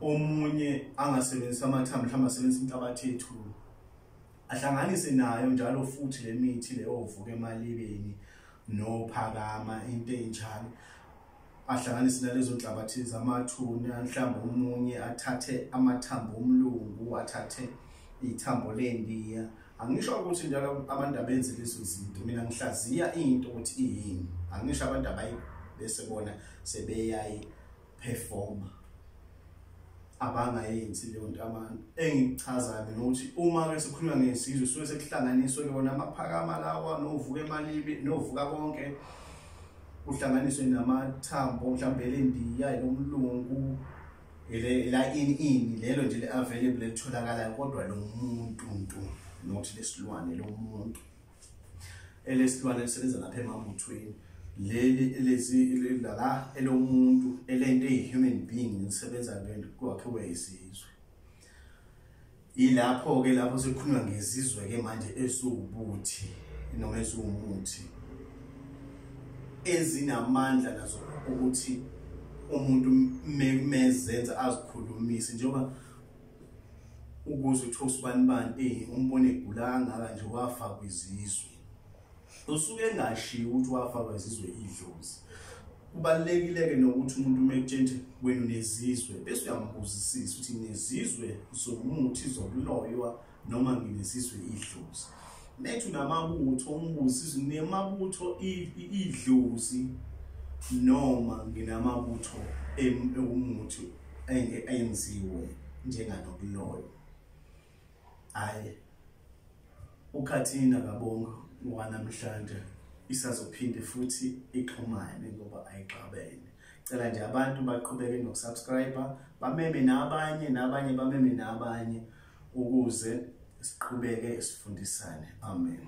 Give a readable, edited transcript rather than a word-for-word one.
omunye angasebenzisa amathambo mhlawumbe asebenzisa inhlabathi ethulu ahlanganise nayo njalo futhi le mithi leyo ovuka emalibeni nophakama into enjalo ahlanganise nalezo nhlabathi zamathuni mhlawumbe omunye athathe amathambo omlungu athathe ithambo lendiya angisho ukuthi njalo abantu abenze lezo zinto mina ngihlaziya into ukuthi iyini angisho abantu abayi bese bona sebeyayi performa abangayenzi leyo nto abantu engichazayo ukuthi uma ke sikhuluma ngesizwe suke sekuhlanganiswe kona amaphakama lawa novuka emalibi novuka konke uhlanganiswe namathambo mhlawumbe lendiya lomlungu la ini lelo nje le available litholakala kodwa lo muntu nokuthi lesilwane lo muntu elesilwane lisebenza lapha emabuthweni lezi la elomuntu elento human being lisebenza kwakhiwe izizwe ilapho ke lapho sekukhulunywa ngezizwe ke manje esubuthi noma esumuthi ezinamandla nazo ukuthi umuntu mezenza azikhulumise njengoba ukuze uthosi bani umbone egulanga kanje wafa kwizizwe usuke engashiya ukuthi wafa kwezizwe idlozi kubalekile ke nokuthi umuntu mekutshente wena nezizwe bese uyambuzisisa ukuthi nezizwe zomuthi zokuloywa noma nginezizwe idlozi nethu namabutho umbuzi nemabutho idlozi noma nginamabutho umuthi enziwe njenganokuloywa hayi ukhathina kabonga wanamhlanje isazophinde futhi ixhumane ngoba ayixabene cela nje abantu baqhubeke nokusubscribe bameme nabanye bameme nabanye ukuze siqhubeke sifundisane amen.